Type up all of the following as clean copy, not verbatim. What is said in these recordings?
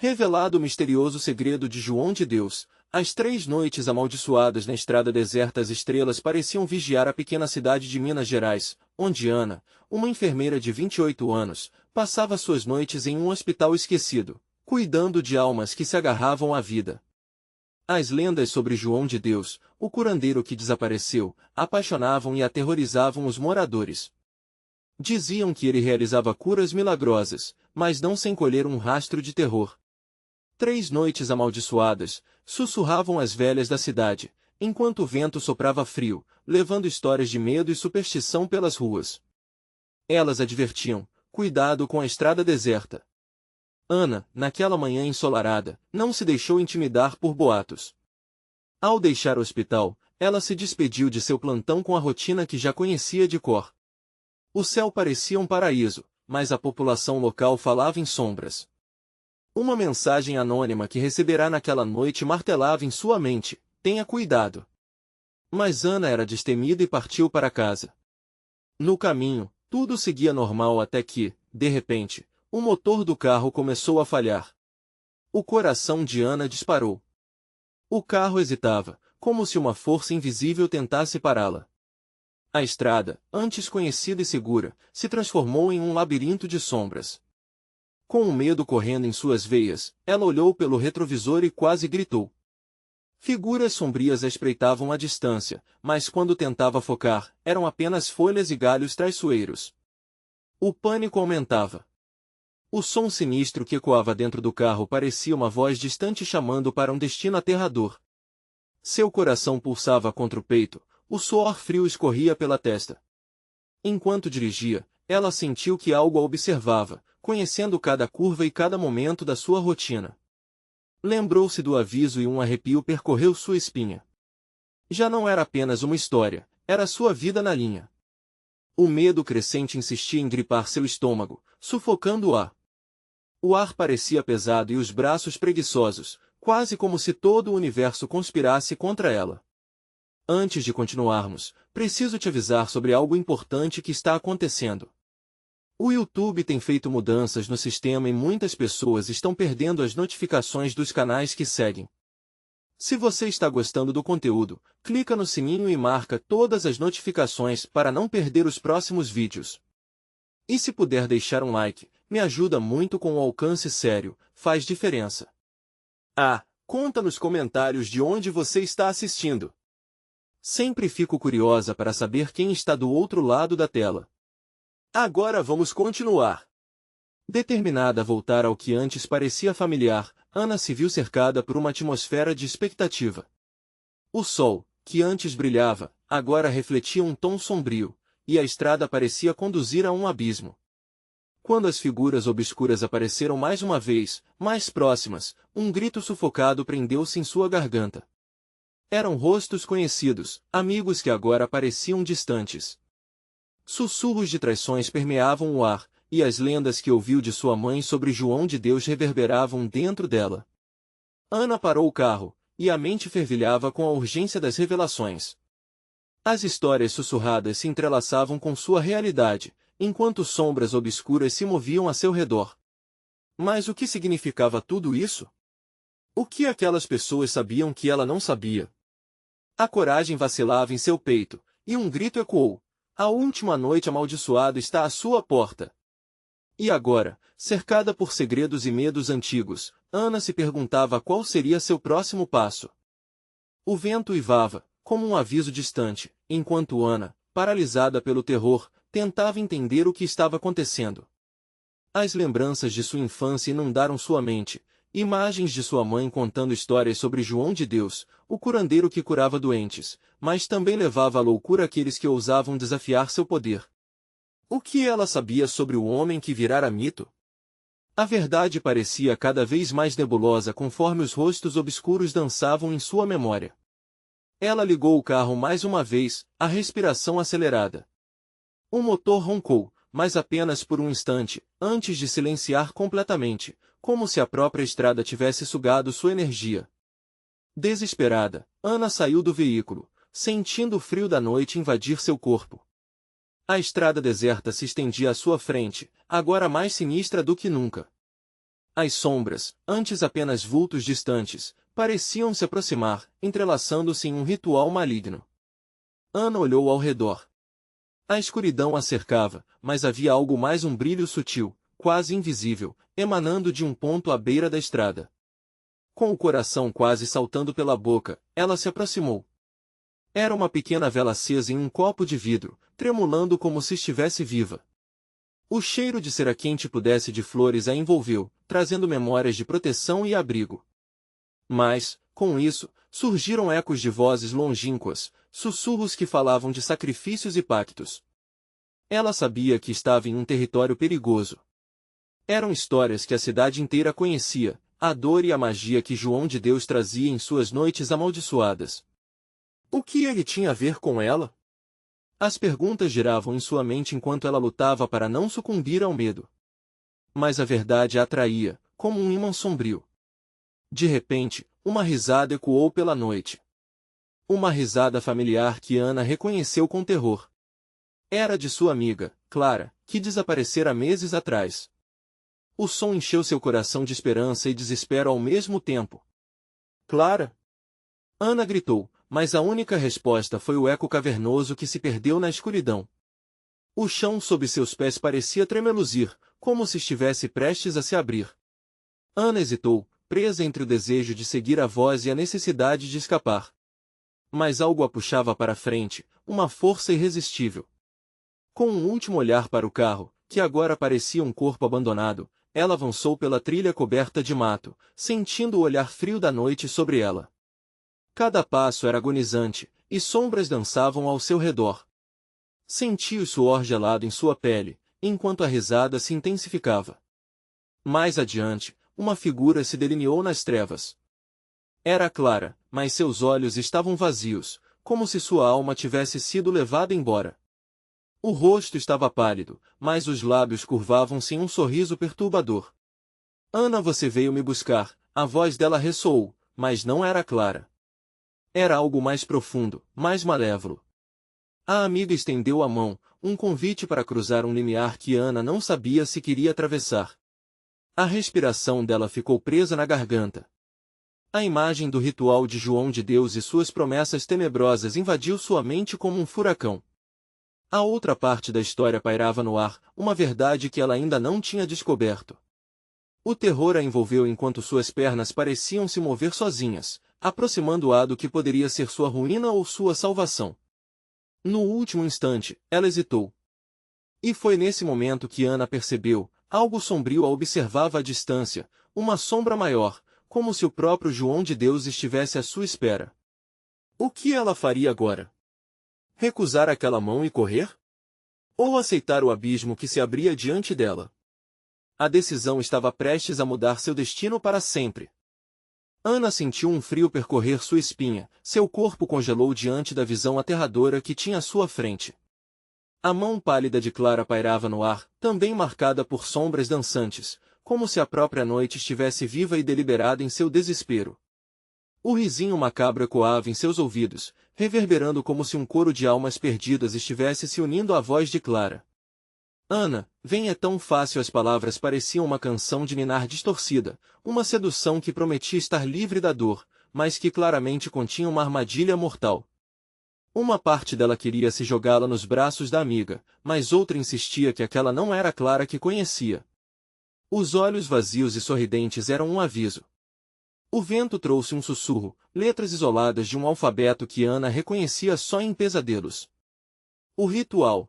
Revelado o misterioso segredo de João de Deus, as 3 noites amaldiçoadas na estrada deserta, as estrelas pareciam vigiar a pequena cidade de Minas Gerais, onde Ana, uma enfermeira de 28 anos, passava suas noites em um hospital esquecido, cuidando de almas que se agarravam à vida. As lendas sobre João de Deus, o curandeiro que desapareceu, apaixonavam e aterrorizavam os moradores. Diziam que ele realizava curas milagrosas, mas não sem colher um rastro de terror. 3 noites amaldiçoadas, sussurravam as velhas da cidade, enquanto o vento soprava frio, levando histórias de medo e superstição pelas ruas. Elas advertiam: cuidado com a estrada deserta. Ana, naquela manhã ensolarada, não se deixou intimidar por boatos. Ao deixar o hospital, ela se despediu de seu plantão com a rotina que já conhecia de cor. O céu parecia um paraíso, mas a população local falava em sombras. Uma mensagem anônima que receberá naquela noite martelava em sua mente: tenha cuidado. Mas Ana era destemida e partiu para casa. No caminho, tudo seguia normal até que, de repente, o motor do carro começou a falhar. O coração de Ana disparou. O carro hesitava, como se uma força invisível tentasse pará-la. A estrada, antes conhecida e segura, se transformou em um labirinto de sombras. Com o medo correndo em suas veias, ela olhou pelo retrovisor e quase gritou. Figuras sombrias a espreitavam à distância, mas quando tentava focar, eram apenas folhas e galhos traiçoeiros. O pânico aumentava. O som sinistro que ecoava dentro do carro parecia uma voz distante chamando para um destino aterrador. Seu coração pulsava contra o peito, o suor frio escorria pela testa. Enquanto dirigia, ela sentiu que algo a observava, conhecendo cada curva e cada momento da sua rotina. Lembrou-se do aviso e um arrepio percorreu sua espinha. Já não era apenas uma história, era sua vida na linha. O medo crescente insistia em gripar seu estômago, sufocando-a. O ar parecia pesado e os braços preguiçosos, quase como se todo o universo conspirasse contra ela. Antes de continuarmos, preciso te avisar sobre algo importante que está acontecendo. O YouTube tem feito mudanças no sistema e muitas pessoas estão perdendo as notificações dos canais que seguem. Se você está gostando do conteúdo, clica no sininho e marca todas as notificações para não perder os próximos vídeos. E se puder deixar um like, me ajuda muito com o alcance sério, faz diferença. Conta nos comentários de onde você está assistindo. Sempre fico curiosa para saber quem está do outro lado da tela. Agora vamos continuar. Determinada a voltar ao que antes parecia familiar, Ana se viu cercada por uma atmosfera de expectativa. O sol, que antes brilhava, agora refletia um tom sombrio, e a estrada parecia conduzir a um abismo. Quando as figuras obscuras apareceram mais uma vez, mais próximas, um grito sufocado prendeu-se em sua garganta. Eram rostos conhecidos, amigos que agora pareciam distantes. Sussurros de traições permeavam o ar, e as lendas que ouviu de sua mãe sobre João de Deus reverberavam dentro dela. Ana parou o carro, e a mente fervilhava com a urgência das revelações. As histórias sussurradas se entrelaçavam com sua realidade, enquanto sombras obscuras se moviam a seu redor. Mas o que significava tudo isso? O que aquelas pessoas sabiam que ela não sabia? A coragem vacilava em seu peito, e um grito ecoou: a última noite amaldiçoada está à sua porta. E agora, cercada por segredos e medos antigos, Ana se perguntava qual seria seu próximo passo. O vento uivava, como um aviso distante, enquanto Ana, paralisada pelo terror, tentava entender o que estava acontecendo. As lembranças de sua infância inundaram sua mente, imagens de sua mãe contando histórias sobre João de Deus, o curandeiro que curava doentes, mas também levava à loucura aqueles que ousavam desafiar seu poder. O que ela sabia sobre o homem que virara mito? A verdade parecia cada vez mais nebulosa conforme os rostos obscuros dançavam em sua memória. Ela ligou o carro mais uma vez, a respiração acelerada. O motor roncou, mas apenas por um instante, antes de silenciar completamente, como se a própria estrada tivesse sugado sua energia. Desesperada, Ana saiu do veículo, sentindo o frio da noite invadir seu corpo. A estrada deserta se estendia à sua frente, agora mais sinistra do que nunca. As sombras, antes apenas vultos distantes, pareciam se aproximar, entrelaçando-se em um ritual maligno. Ana olhou ao redor. A escuridão a cercava, mas havia algo mais, um brilho sutil, quase invisível, emanando de um ponto à beira da estrada. Com o coração quase saltando pela boca, ela se aproximou. Era uma pequena vela acesa em um copo de vidro, tremulando como se estivesse viva. O cheiro de cera quente pudesse de flores a envolveu, trazendo memórias de proteção e abrigo. Mas, com isso, surgiram ecos de vozes longínquas, sussurros que falavam de sacrifícios e pactos. Ela sabia que estava em um território perigoso. Eram histórias que a cidade inteira conhecia, a dor e a magia que João de Deus trazia em suas noites amaldiçoadas. O que ele tinha a ver com ela? As perguntas giravam em sua mente enquanto ela lutava para não sucumbir ao medo. Mas a verdade a atraía, como um ímã sombrio. De repente, uma risada ecoou pela noite. Uma risada familiar que Ana reconheceu com terror. Era de sua amiga, Clara, que desaparecera meses atrás. O som encheu seu coração de esperança e desespero ao mesmo tempo. Clara? Ana gritou, mas a única resposta foi o eco cavernoso que se perdeu na escuridão. O chão sob seus pés parecia tremeluzir, como se estivesse prestes a se abrir. Ana hesitou, presa entre o desejo de seguir a voz e a necessidade de escapar. Mas algo a puxava para frente, uma força irresistível. Com um último olhar para o carro, que agora parecia um corpo abandonado, ela avançou pela trilha coberta de mato, sentindo o olhar frio da noite sobre ela. Cada passo era agonizante, e sombras dançavam ao seu redor. Sentia o suor gelado em sua pele, enquanto a risada se intensificava. Mais adiante, uma figura se delineou nas trevas. Era Clara, mas seus olhos estavam vazios, como se sua alma tivesse sido levada embora. O rosto estava pálido, mas os lábios curvavam-se em um sorriso perturbador. Ana, você veio me buscar, a voz dela ressoou, mas não era Clara. Era algo mais profundo, mais malévolo. A amiga estendeu a mão, um convite para cruzar um limiar que Ana não sabia se queria atravessar. A respiração dela ficou presa na garganta. A imagem do ritual de João de Deus e suas promessas tenebrosas invadiu sua mente como um furacão. A outra parte da história pairava no ar, uma verdade que ela ainda não tinha descoberto. O terror a envolveu enquanto suas pernas pareciam se mover sozinhas, aproximando-a do que poderia ser sua ruína ou sua salvação. No último instante, ela hesitou. E foi nesse momento que Ana percebeu, algo sombrio a observava à distância, uma sombra maior, como se o próprio João de Deus estivesse à sua espera. O que ela faria agora? Recusar aquela mão e correr? Ou aceitar o abismo que se abria diante dela? A decisão estava prestes a mudar seu destino para sempre. Ana sentiu um frio percorrer sua espinha, seu corpo congelou diante da visão aterradora que tinha à sua frente. A mão pálida de Clara pairava no ar, também marcada por sombras dançantes, como se a própria noite estivesse viva e deliberada em seu desespero. O risinho macabro ecoava em seus ouvidos, reverberando como se um coro de almas perdidas estivesse se unindo à voz de Clara. Ana, vem, é tão fácil. As palavras pareciam uma canção de ninar distorcida, uma sedução que prometia estar livre da dor, mas que claramente continha uma armadilha mortal. Uma parte dela queria se jogá-la nos braços da amiga, mas outra insistia que aquela não era a Clara que conhecia. Os olhos vazios e sorridentes eram um aviso. O vento trouxe um sussurro, letras isoladas de um alfabeto que Ana reconhecia só em pesadelos. O ritual.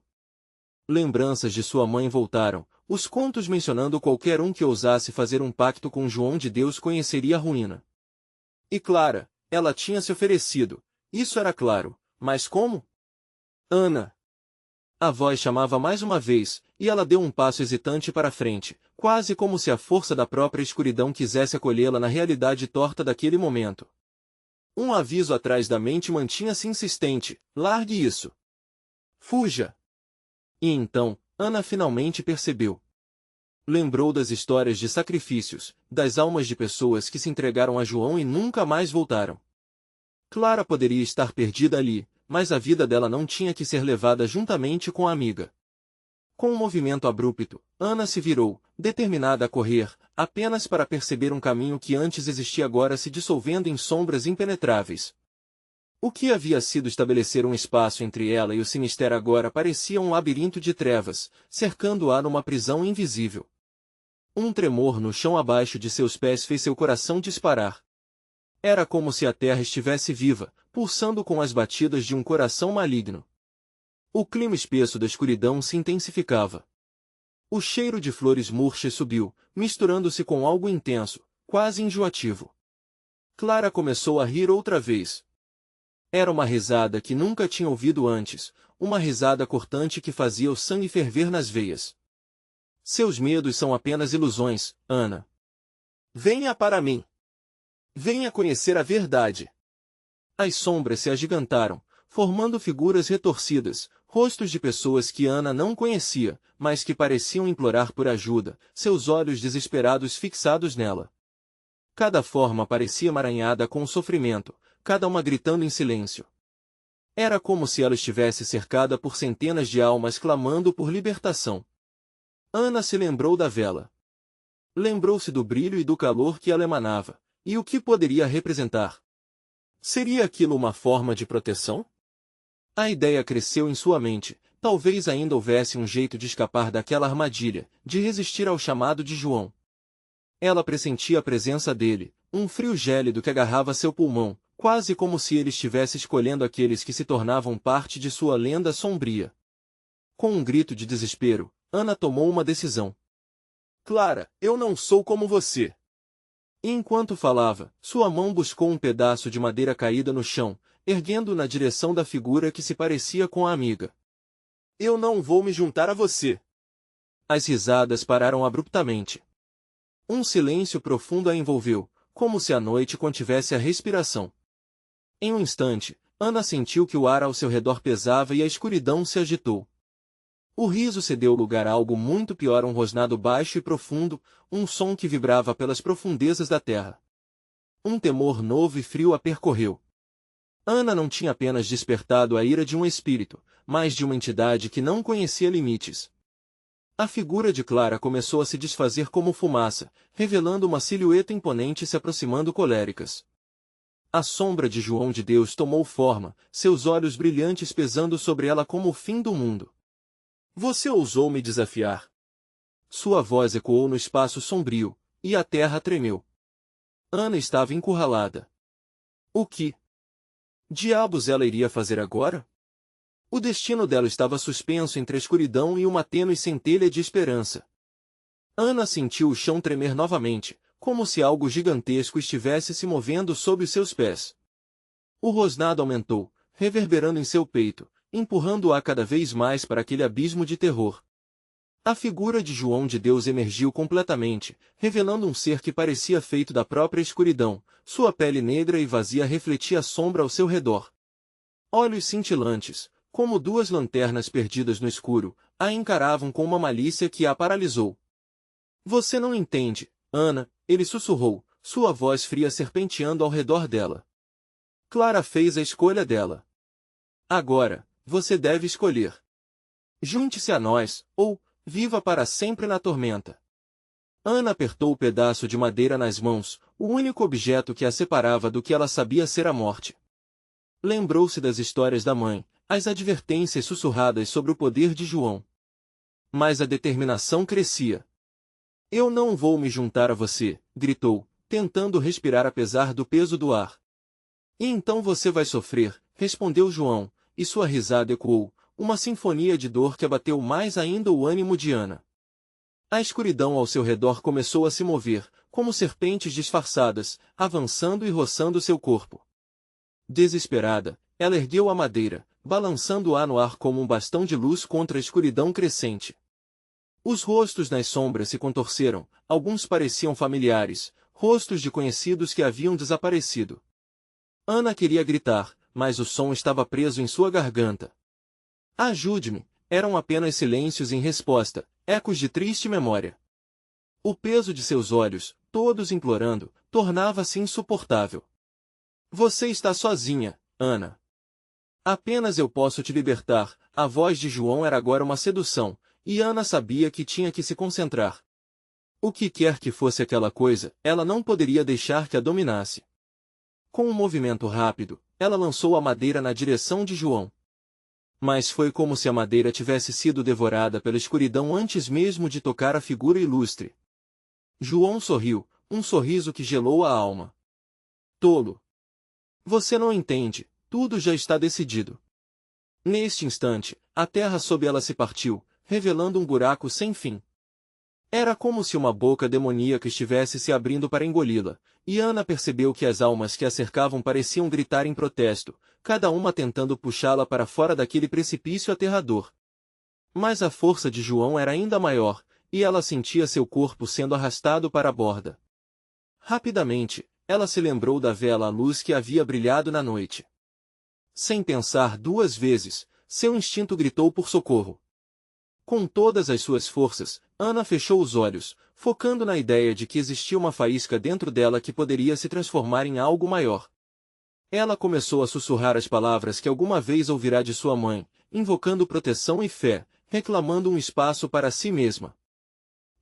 Lembranças de sua mãe voltaram, os contos mencionando qualquer um que ousasse fazer um pacto com João de Deus conheceria a ruína. E Clara, ela tinha se oferecido, isso era claro, mas como? Ana! A voz chamava mais uma vez, e ela deu um passo hesitante para frente, quase como se a força da própria escuridão quisesse acolhê-la na realidade torta daquele momento. Um aviso atrás da mente mantinha-se insistente, largue isso. Fuja! E então, Ana finalmente percebeu. Lembrou das histórias de sacrifícios, das almas de pessoas que se entregaram a João e nunca mais voltaram. Clara poderia estar perdida ali, mas a vida dela não tinha que ser levada juntamente com a amiga. Com um movimento abrupto, Ana se virou, determinada a correr, apenas para perceber um caminho que antes existia agora se dissolvendo em sombras impenetráveis. O que havia sido estabelecer um espaço entre ela e o Sinister agora parecia um labirinto de trevas, cercando-a numa prisão invisível. Um tremor no chão abaixo de seus pés fez seu coração disparar. Era como se a terra estivesse viva, pulsando com as batidas de um coração maligno. O clima espesso da escuridão se intensificava. O cheiro de flores murchas subiu, misturando-se com algo intenso, quase enjoativo. Clara começou a rir outra vez. Era uma risada que nunca tinha ouvido antes, uma risada cortante que fazia o sangue ferver nas veias. Seus medos são apenas ilusões, Ana. Venha para mim. Venha conhecer a verdade. As sombras se agigantaram, formando figuras retorcidas, rostos de pessoas que Ana não conhecia, mas que pareciam implorar por ajuda, seus olhos desesperados fixados nela. Cada forma parecia emaranhada com o sofrimento, cada uma gritando em silêncio. Era como se ela estivesse cercada por centenas de almas clamando por libertação. Ana se lembrou da vela. Lembrou-se do brilho e do calor que ela emanava, e o que poderia representar. Seria aquilo uma forma de proteção? A ideia cresceu em sua mente, talvez ainda houvesse um jeito de escapar daquela armadilha, de resistir ao chamado de João. Ela pressentia a presença dele, um frio gélido que agarrava seu pulmão, quase como se ele estivesse escolhendo aqueles que se tornavam parte de sua lenda sombria. Com um grito de desespero, Ana tomou uma decisão. Clara, eu não sou como você. E enquanto falava, sua mão buscou um pedaço de madeira caída no chão, erguendo-o na direção da figura que se parecia com a amiga. Eu não vou me juntar a você. As risadas pararam abruptamente. Um silêncio profundo a envolveu, como se a noite contivesse a respiração. Em um instante, Ana sentiu que o ar ao seu redor pesava e a escuridão se agitou. O riso cedeu lugar a algo muito pior, um rosnado baixo e profundo, um som que vibrava pelas profundezas da terra. Um temor novo e frio a percorreu. Ana não tinha apenas despertado a ira de um espírito, mas de uma entidade que não conhecia limites. A figura de Clara começou a se desfazer como fumaça, revelando uma silhueta imponente se aproximando coléricas. A sombra de João de Deus tomou forma, seus olhos brilhantes pesando sobre ela como o fim do mundo. Você ousou me desafiar. Sua voz ecoou no espaço sombrio, e a terra tremeu. Ana estava encurralada. O que diabos ela iria fazer agora? O destino dela estava suspenso entre a escuridão e uma tênue centelha de esperança. Ana sentiu o chão tremer novamente, como se algo gigantesco estivesse se movendo sob os seus pés. O rosnado aumentou, reverberando em seu peito, empurrando-a cada vez mais para aquele abismo de terror. A figura de João de Deus emergiu completamente, revelando um ser que parecia feito da própria escuridão, sua pele negra e vazia refletia a sombra ao seu redor. Olhos cintilantes, como duas lanternas perdidas no escuro, a encaravam com uma malícia que a paralisou. Você não entende, Ana, ele sussurrou, sua voz fria serpenteando ao redor dela. Clara fez a escolha dela. Agora, você deve escolher. Junte-se a nós, ou viva para sempre na tormenta. Ana apertou o pedaço de madeira nas mãos, o único objeto que a separava do que ela sabia ser a morte. Lembrou-se das histórias da mãe, as advertências sussurradas sobre o poder de João. Mas a determinação crescia. Eu não vou me juntar a você, gritou, tentando respirar apesar do peso do ar. E então você vai sofrer, respondeu João, e sua risada ecoou, uma sinfonia de dor que abateu mais ainda o ânimo de Ana. A escuridão ao seu redor começou a se mover, como serpentes disfarçadas, avançando e roçando seu corpo. Desesperada, ela ergueu a madeira, balançando-a no ar como um bastão de luz contra a escuridão crescente. Os rostos nas sombras se contorceram, alguns pareciam familiares, rostos de conhecidos que haviam desaparecido. Ana queria gritar, mas o som estava preso em sua garganta. Ajude-me! Eram apenas silêncios em resposta, ecos de triste memória. O peso de seus olhos, todos implorando, tornava-se insuportável. Você está sozinha, Ana. Apenas eu posso te libertar. A voz de João era agora uma sedução, e Ana sabia que tinha que se concentrar. O que quer que fosse aquela coisa, ela não poderia deixar que a dominasse. Com um movimento rápido, ela lançou a madeira na direção de João. Mas foi como se a madeira tivesse sido devorada pela escuridão antes mesmo de tocar a figura ilustre. João sorriu, um sorriso que gelou a alma. Tolo! Você não entende, tudo já está decidido. Neste instante, a terra sob ela se partiu, revelando um buraco sem fim. Era como se uma boca demoníaca estivesse se abrindo para engoli-la, e Ana percebeu que as almas que a cercavam pareciam gritar em protesto, cada uma tentando puxá-la para fora daquele precipício aterrador. Mas a força de João era ainda maior, e ela sentia seu corpo sendo arrastado para a borda. Rapidamente, ela se lembrou da vela à luz que havia brilhado na noite. Sem pensar duas vezes, seu instinto gritou por socorro. Com todas as suas forças, Ana fechou os olhos, focando na ideia de que existia uma faísca dentro dela que poderia se transformar em algo maior. Ela começou a sussurrar as palavras que alguma vez ouvirá de sua mãe, invocando proteção e fé, reclamando um espaço para si mesma.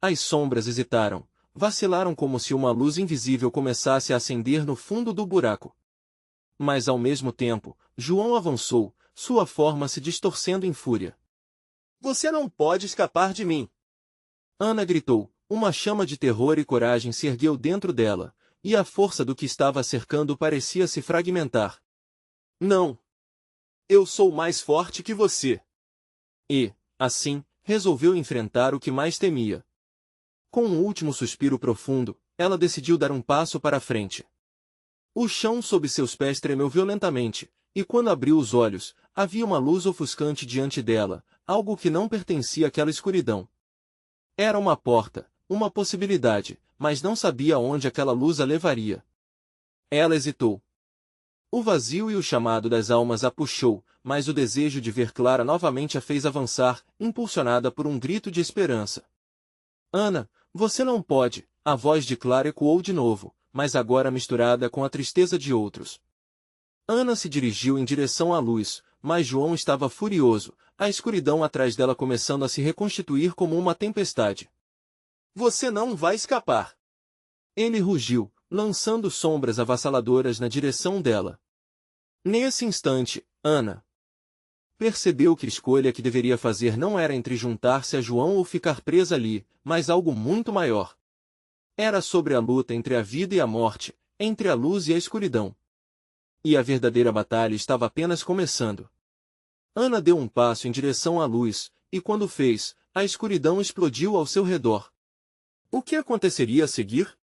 As sombras hesitaram, vacilaram como se uma luz invisível começasse a acender no fundo do buraco. Mas ao mesmo tempo, João avançou, sua forma se distorcendo em fúria. Você não pode escapar de mim! Ana gritou, uma chama de terror e coragem se ergueu dentro dela, e a força do que estava a cercando parecia se fragmentar. Não! Eu sou mais forte que você! E, assim, resolveu enfrentar o que mais temia. Com um último suspiro profundo, ela decidiu dar um passo para a frente. O chão sob seus pés tremeu violentamente, e quando abriu os olhos, havia uma luz ofuscante diante dela, algo que não pertencia àquela escuridão. Era uma porta, uma possibilidade, mas não sabia aonde aquela luz a levaria. Ela hesitou. O vazio e o chamado das almas a puxou, mas o desejo de ver Clara novamente a fez avançar, impulsionada por um grito de esperança. Ana, você não pode! A voz de Clara ecoou de novo, mas agora misturada com a tristeza de outros. Ana se dirigiu em direção à luz, mas João estava furioso, a escuridão atrás dela começando a se reconstituir como uma tempestade. Você não vai escapar! Ele rugiu, lançando sombras avassaladoras na direção dela. Nesse instante, Ana percebeu que a escolha que deveria fazer não era entre juntar-se a João ou ficar presa ali, mas algo muito maior. Era sobre a luta entre a vida e a morte, entre a luz e a escuridão. E a verdadeira batalha estava apenas começando. Ana deu um passo em direção à luz, e quando fez, a escuridão explodiu ao seu redor. O que aconteceria a seguir?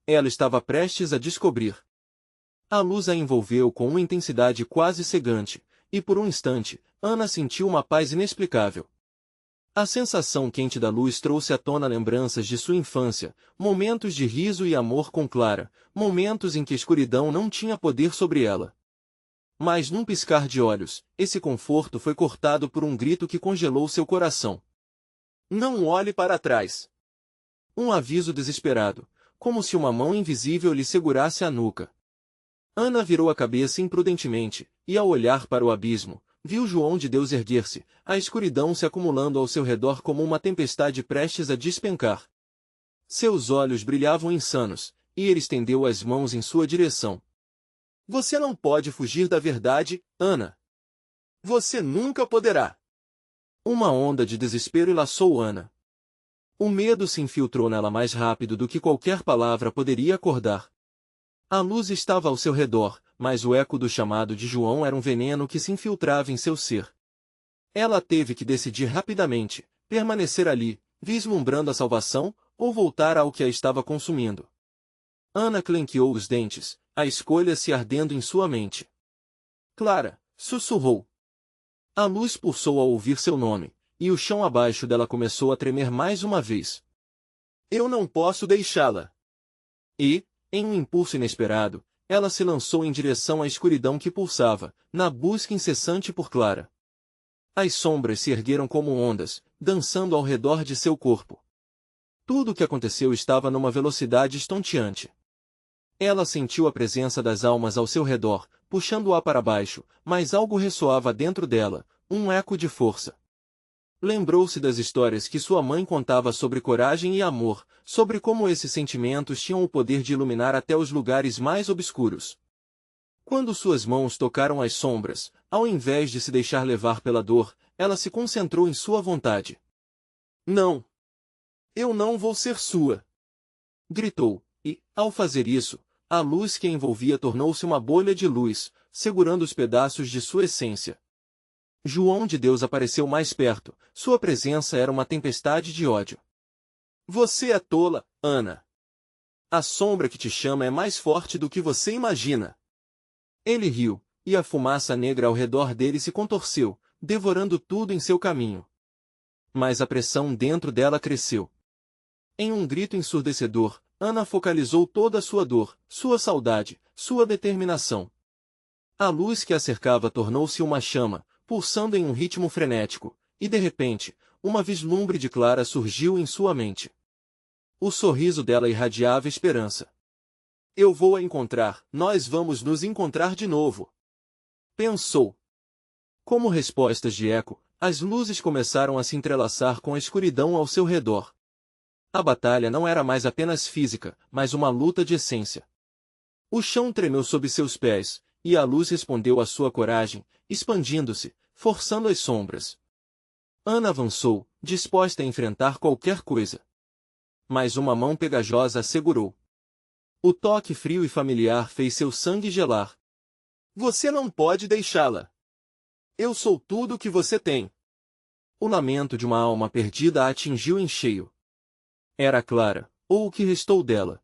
Ela estava prestes a descobrir. A luz a envolveu com uma intensidade quase cegante, e por um instante, Ana sentiu uma paz inexplicável. A sensação quente da luz trouxe à tona lembranças de sua infância, momentos de riso e amor com Clara, momentos em que a escuridão não tinha poder sobre ela. Mas num piscar de olhos, esse conforto foi cortado por um grito que congelou seu coração. Não olhe para trás! Um aviso desesperado, como se uma mão invisível lhe segurasse a nuca. Ana virou a cabeça imprudentemente, e ao olhar para o abismo, viu João de Deus erguer-se, a escuridão se acumulando ao seu redor como uma tempestade prestes a despencar. Seus olhos brilhavam insanos, e ele estendeu as mãos em sua direção. Você não pode fugir da verdade, Ana. Você nunca poderá. Uma onda de desespero enlaçou Ana. O medo se infiltrou nela mais rápido do que qualquer palavra poderia acordar. A luz estava ao seu redor, mas o eco do chamado de João era um veneno que se infiltrava em seu ser. Ela teve que decidir rapidamente, permanecer ali, vislumbrando a salvação, ou voltar ao que a estava consumindo. Ana clenqueou os dentes, a escolha se ardendo em sua mente. Clara, sussurrou. A luz pulsou ao ouvir seu nome, e o chão abaixo dela começou a tremer mais uma vez. Eu não posso deixá-la. E, em um impulso inesperado, ela se lançou em direção à escuridão que pulsava, na busca incessante por Clara. As sombras se ergueram como ondas, dançando ao redor de seu corpo. Tudo o que aconteceu estava numa velocidade estonteante. Ela sentiu a presença das almas ao seu redor, puxando-a para baixo, mas algo ressoava dentro dela, um eco de força. Lembrou-se das histórias que sua mãe contava sobre coragem e amor, sobre como esses sentimentos tinham o poder de iluminar até os lugares mais obscuros. Quando suas mãos tocaram as sombras, ao invés de se deixar levar pela dor, ela se concentrou em sua vontade. Não! Eu não vou ser sua! Gritou, e, ao fazer isso, a luz que a envolvia tornou-se uma bolha de luz, segurando os pedaços de sua essência. João de Deus apareceu mais perto, sua presença era uma tempestade de ódio. Você é tola, Ana! A sombra que te chama é mais forte do que você imagina! Ele riu, e a fumaça negra ao redor dele se contorceu, devorando tudo em seu caminho. Mas a pressão dentro dela cresceu. Em um grito ensurdecedor, Ana focalizou toda a sua dor, sua saudade, sua determinação. A luz que a cercava tornou-se uma chama, pulsando em um ritmo frenético, e de repente, uma vislumbre de Clara surgiu em sua mente. O sorriso dela irradiava esperança. Eu vou a encontrar, nós vamos nos encontrar de novo. Pensou. Como respostas de eco, as luzes começaram a se entrelaçar com a escuridão ao seu redor. A batalha não era mais apenas física, mas uma luta de essência. O chão tremeu sob seus pés, e a luz respondeu à sua coragem, expandindo-se, forçando as sombras. Ana avançou, disposta a enfrentar qualquer coisa. Mas uma mão pegajosa a segurou. O toque frio e familiar fez seu sangue gelar. Você não pode deixá-la. Eu sou tudo o que você tem. O lamento de uma alma perdida a atingiu em cheio. Era Clara, ou o que restou dela.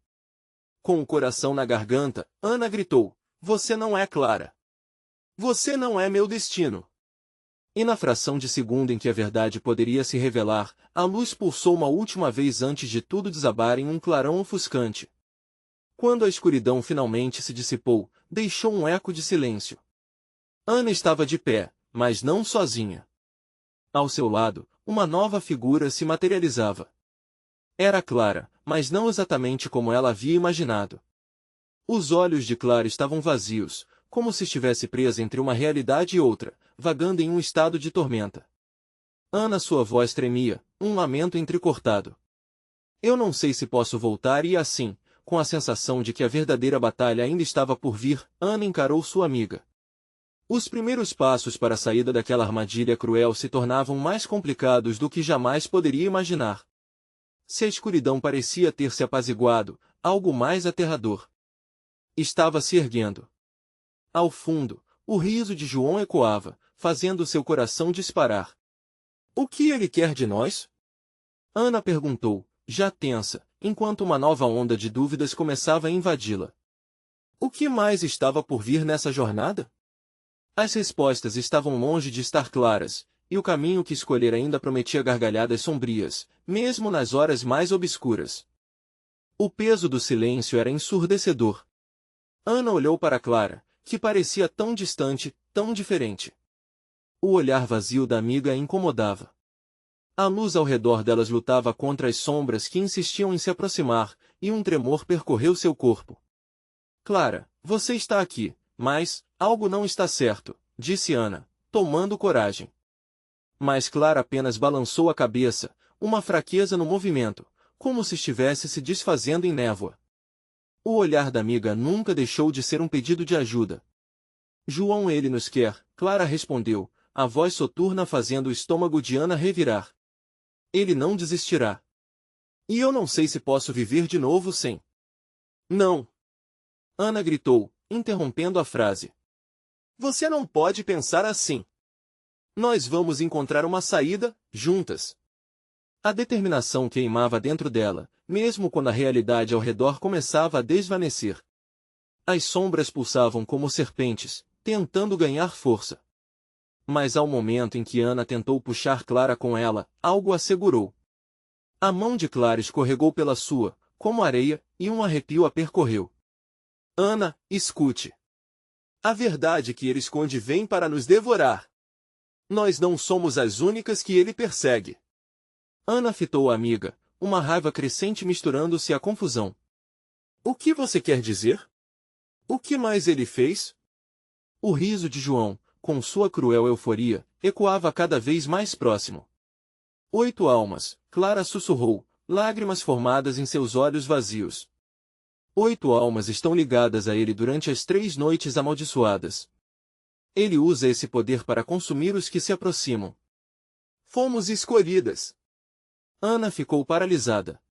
Com o coração na garganta, Ana gritou, você não é Clara. Você não é meu destino. E na fração de segundo em que a verdade poderia se revelar, a luz pulsou uma última vez antes de tudo desabar em um clarão ofuscante. Quando a escuridão finalmente se dissipou, deixou um eco de silêncio. Ana estava de pé, mas não sozinha. Ao seu lado, uma nova figura se materializava. Era Clara, mas não exatamente como ela havia imaginado. Os olhos de Clara estavam vazios, como se estivesse presa entre uma realidade e outra, vagando em um estado de tormenta. Ana, sua voz tremia, um lamento entrecortado. Eu não sei se posso voltar e assim, com a sensação de que a verdadeira batalha ainda estava por vir, Ana encarou sua amiga. Os primeiros passos para a saída daquela armadilha cruel se tornavam mais complicados do que jamais poderia imaginar. Se a escuridão parecia ter se apaziguado, algo mais aterrador estava se erguendo. Ao fundo, o riso de João ecoava, fazendo seu coração disparar. O que ele quer de nós? Ana perguntou, já tensa, enquanto uma nova onda de dúvidas começava a invadi-la. O que mais estava por vir nessa jornada? As respostas estavam longe de estar claras, e o caminho que escolher ainda prometia gargalhadas sombrias, mesmo nas horas mais obscuras. O peso do silêncio era ensurdecedor. Ana olhou para Clara, que parecia tão distante, tão diferente. O olhar vazio da amiga a incomodava. A luz ao redor delas lutava contra as sombras que insistiam em se aproximar, e um tremor percorreu seu corpo. Clara, você está aqui, mas algo não está certo, disse Ana, tomando coragem. Mas Clara apenas balançou a cabeça, uma fraqueza no movimento, como se estivesse se desfazendo em névoa. O olhar da amiga nunca deixou de ser um pedido de ajuda. João, ele nos quer, Clara respondeu, a voz soturna fazendo o estômago de Ana revirar. Ele não desistirá. E eu não sei se posso viver de novo sem. Não! Ana gritou, interrompendo a frase. Você não pode pensar assim. Nós vamos encontrar uma saída, juntas. A determinação queimava dentro dela, mesmo quando a realidade ao redor começava a desvanecer. As sombras pulsavam como serpentes, tentando ganhar força. Mas ao momento em que Ana tentou puxar Clara com ela, algo a segurou. A mão de Clara escorregou pela sua, como areia, e um arrepio a percorreu. Ana, escute. A verdade que ele esconde vem para nos devorar. Nós não somos as únicas que ele persegue. Ana fitou a amiga, uma raiva crescente misturando-se à confusão. O que você quer dizer? O que mais ele fez? O riso de João, com sua cruel euforia, ecoava cada vez mais próximo. 8 almas, Clara sussurrou, lágrimas formadas em seus olhos vazios. 8 almas estão ligadas a ele durante as 3 noites amaldiçoadas. Ele usa esse poder para consumir os que se aproximam. Fomos escolhidas. Ana ficou paralisada.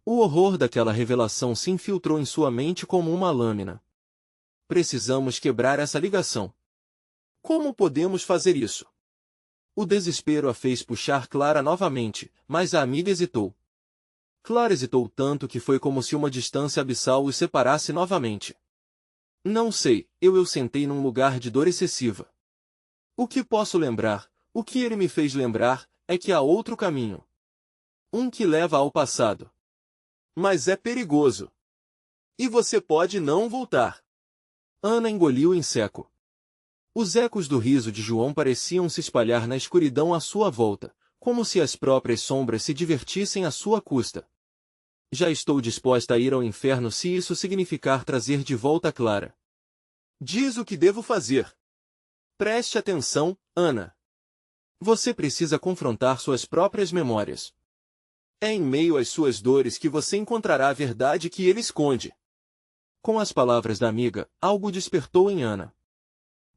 O horror daquela revelação se infiltrou em sua mente como uma lâmina. Precisamos quebrar essa ligação. Como podemos fazer isso? O desespero a fez puxar Clara novamente, mas a amiga hesitou. Clara hesitou tanto que foi como se uma distância abissal os separasse novamente. Não sei, eu sentei num lugar de dor excessiva. O que posso lembrar, o que ele me fez lembrar, é que há outro caminho. Um que leva ao passado. Mas é perigoso. E você pode não voltar. Ana engoliu em seco. Os ecos do riso de João pareciam se espalhar na escuridão à sua volta, como se as próprias sombras se divertissem à sua custa. Já estou disposta a ir ao inferno se isso significar trazer de volta Clara. Diz o que devo fazer. Preste atenção, Ana. Você precisa confrontar suas próprias memórias. É em meio às suas dores que você encontrará a verdade que ele esconde. Com as palavras da amiga, algo despertou em Ana.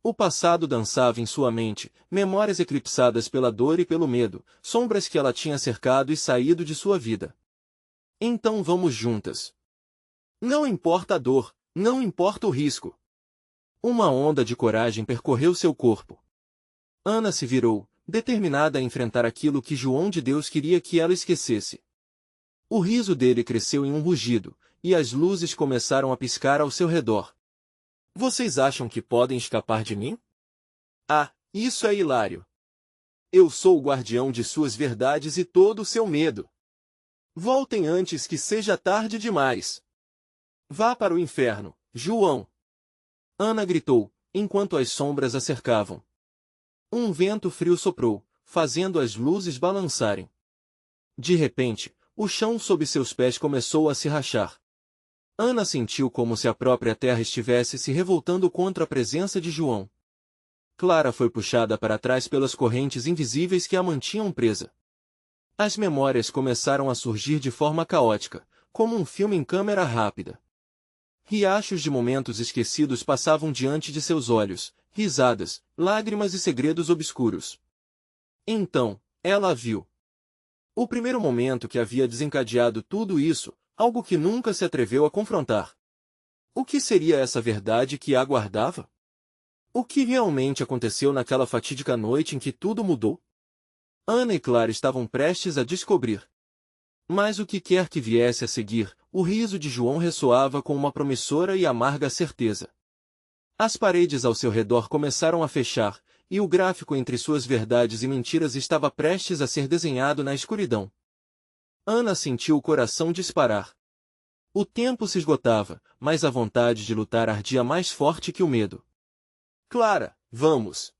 O passado dançava em sua mente, memórias eclipsadas pela dor e pelo medo, sombras que ela tinha cercado e saído de sua vida. Então vamos juntas. Não importa a dor, não importa o risco. Uma onda de coragem percorreu seu corpo. Ana se virou, determinada a enfrentar aquilo que João de Deus queria que ela esquecesse. O riso dele cresceu em um rugido, e as luzes começaram a piscar ao seu redor. Vocês acham que podem escapar de mim? Ah, isso é hilário. Eu sou o guardião de suas verdades e todo o seu medo. Voltem antes que seja tarde demais. Vá para o inferno, João. Ana gritou, enquanto as sombras a cercavam. Um vento frio soprou, fazendo as luzes balançarem. De repente, o chão sob seus pés começou a se rachar. Ana sentiu como se a própria terra estivesse se revoltando contra a presença de João. Clara foi puxada para trás pelas correntes invisíveis que a mantinham presa. As memórias começaram a surgir de forma caótica, como um filme em câmera rápida. Riachos de momentos esquecidos passavam diante de seus olhos, risadas, lágrimas e segredos obscuros. Então, ela a viu. O primeiro momento que havia desencadeado tudo isso, algo que nunca se atreveu a confrontar. O que seria essa verdade que a aguardava? O que realmente aconteceu naquela fatídica noite em que tudo mudou? Ana e Clara estavam prestes a descobrir. Mas o que quer que viesse a seguir, o riso de João ressoava com uma promissora e amarga certeza. As paredes ao seu redor começaram a fechar, e o gráfico entre suas verdades e mentiras estava prestes a ser desenhado na escuridão. Ana sentiu o coração disparar. O tempo se esgotava, mas a vontade de lutar ardia mais forte que o medo. Clara, vamos!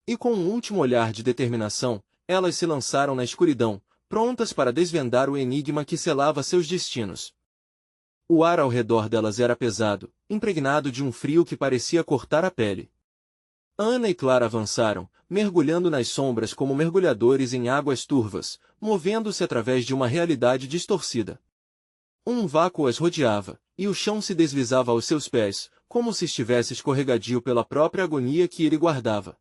E com um último olhar de determinação, elas se lançaram na escuridão, prontas para desvendar o enigma que selava seus destinos. O ar ao redor delas era pesado, impregnado de um frio que parecia cortar a pele. Ana e Clara avançaram, mergulhando nas sombras como mergulhadores em águas turvas, movendo-se através de uma realidade distorcida. Um vácuo as rodeava, e o chão se deslizava aos seus pés, como se estivesse escorregadio pela própria agonia que ele guardava.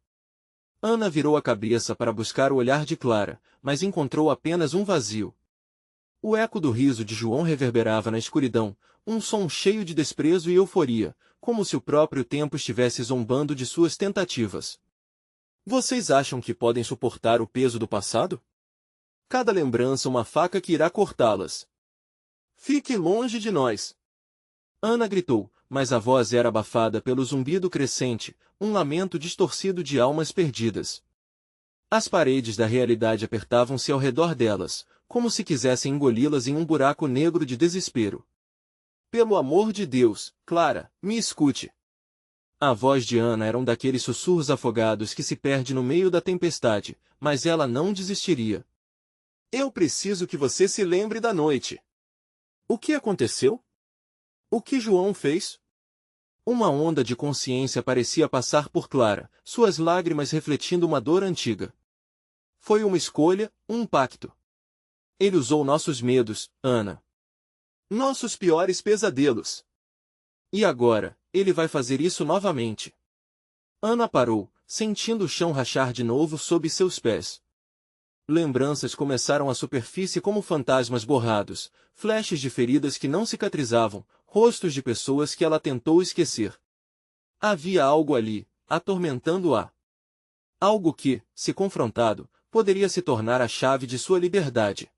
Ana virou a cabeça para buscar o olhar de Clara, mas encontrou apenas um vazio. O eco do riso de João reverberava na escuridão, um som cheio de desprezo e euforia, como se o próprio tempo estivesse zombando de suas tentativas. Vocês acham que podem suportar o peso do passado? Cada lembrança uma faca que irá cortá-las. Fique longe de nós! Ana gritou, mas a voz era abafada pelo zumbido crescente, um lamento distorcido de almas perdidas. As paredes da realidade apertavam-se ao redor delas, como se quisessem engoli-las em um buraco negro de desespero. Pelo amor de Deus, Clara, me escute. A voz de Ana era um daqueles sussurros afogados que se perde no meio da tempestade, mas ela não desistiria. Eu preciso que você se lembre da noite. O que aconteceu? O que João fez? Uma onda de consciência parecia passar por Clara, suas lágrimas refletindo uma dor antiga. Foi uma escolha, um pacto. Ele usou nossos medos, Ana. Nossos piores pesadelos. E agora, ele vai fazer isso novamente. Ana parou, sentindo o chão rachar de novo sob seus pés. Lembranças começaram à superfície como fantasmas borrados, flashes de feridas que não cicatrizavam, rostos de pessoas que ela tentou esquecer. Havia algo ali, atormentando-a. Algo que, se confrontado, poderia se tornar a chave de sua liberdade.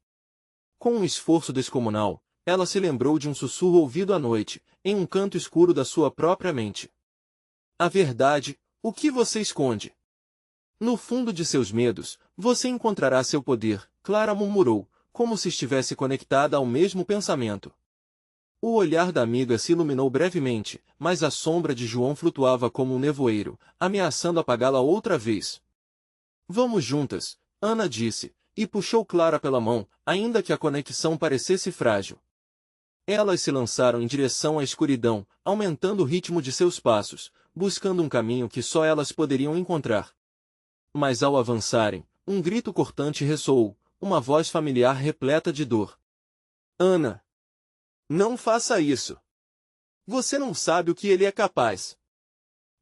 Com um esforço descomunal, ela se lembrou de um sussurro ouvido à noite, em um canto escuro da sua própria mente. A verdade, o que você esconde? No fundo de seus medos, você encontrará seu poder, Clara murmurou, como se estivesse conectada ao mesmo pensamento. O olhar da amiga se iluminou brevemente, mas a sombra de João flutuava como um nevoeiro, ameaçando apagá-la outra vez. Vamos juntas, Ana disse, e puxou Clara pela mão, ainda que a conexão parecesse frágil. Elas se lançaram em direção à escuridão, aumentando o ritmo de seus passos, buscando um caminho que só elas poderiam encontrar. Mas ao avançarem, um grito cortante ressoou, uma voz familiar repleta de dor. Ana! Não faça isso! Você não sabe o que ele é capaz!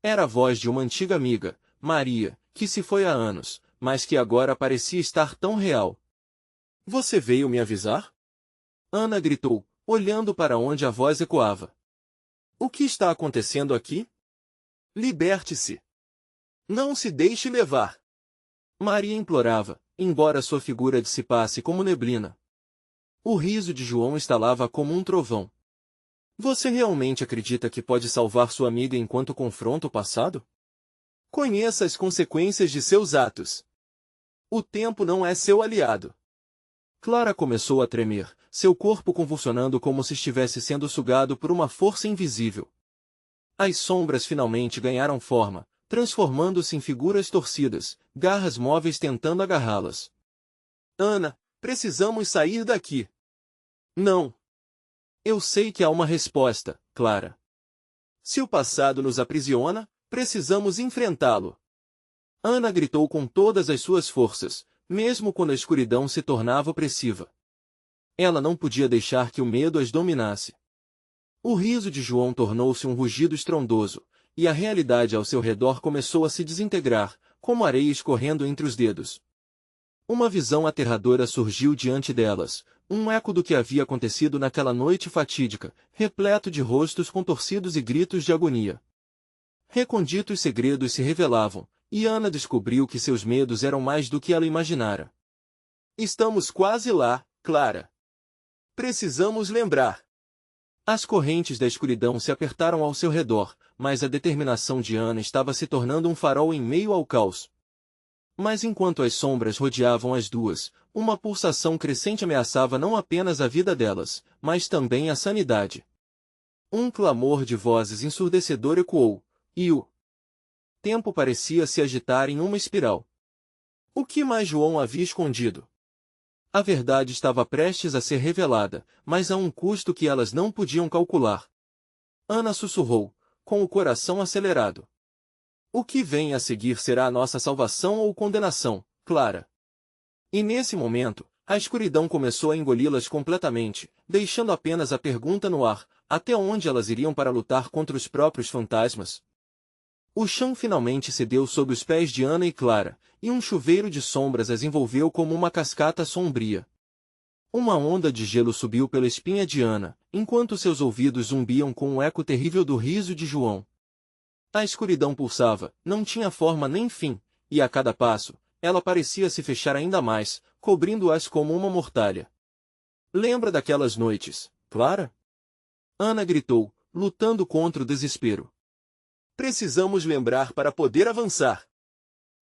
Era a voz de uma antiga amiga, Maria, que se foi há anos, mas que agora parecia estar tão real. Você veio me avisar? Ana gritou, olhando para onde a voz ecoava. O que está acontecendo aqui? Liberte-se! Não se deixe levar! Maria implorava, embora sua figura dissipasse como neblina. O riso de João estalava como um trovão. Você realmente acredita que pode salvar sua amiga enquanto confronta o passado? Conheça as consequências de seus atos. O tempo não é seu aliado. Clara começou a tremer, seu corpo convulsionando como se estivesse sendo sugado por uma força invisível. As sombras finalmente ganharam forma, transformando-se em figuras torcidas, garras móveis tentando agarrá-las. Ana, precisamos sair daqui. Não. Eu sei que há uma resposta, Clara. Se o passado nos aprisiona, precisamos enfrentá-lo. Ana gritou com todas as suas forças, mesmo quando a escuridão se tornava opressiva. Ela não podia deixar que o medo as dominasse. O riso de João tornou-se um rugido estrondoso, e a realidade ao seu redor começou a se desintegrar, como areia escorrendo entre os dedos. Uma visão aterradora surgiu diante delas, um eco do que havia acontecido naquela noite fatídica, repleto de rostos contorcidos e gritos de agonia. Reconditos segredos se revelavam, e Ana descobriu que seus medos eram mais do que ela imaginara. Estamos quase lá, Clara. Precisamos lembrar. As correntes da escuridão se apertaram ao seu redor, mas a determinação de Ana estava se tornando um farol em meio ao caos. Mas enquanto as sombras rodeavam as duas, uma pulsação crescente ameaçava não apenas a vida delas, mas também a sanidade. Um clamor de vozes ensurdecedor ecoou, e o tempo parecia se agitar em uma espiral. O que mais João havia escondido? A verdade estava prestes a ser revelada, mas a um custo que elas não podiam calcular. Ana sussurrou, com o coração acelerado. O que vem a seguir será a nossa salvação ou condenação, Clara. E nesse momento, a escuridão começou a engoli-las completamente, deixando apenas a pergunta no ar, até onde elas iriam para lutar contra os próprios fantasmas? O chão finalmente cedeu sob os pés de Ana e Clara, e um chuveiro de sombras as envolveu como uma cascata sombria. Uma onda de gelo subiu pela espinha de Ana, enquanto seus ouvidos zumbiam com o eco terrível do riso de João. A escuridão pulsava, não tinha forma nem fim, e a cada passo, ela parecia se fechar ainda mais, cobrindo-as como uma mortalha. Lembra daquelas noites, Clara? Ana gritou, lutando contra o desespero. Precisamos lembrar para poder avançar.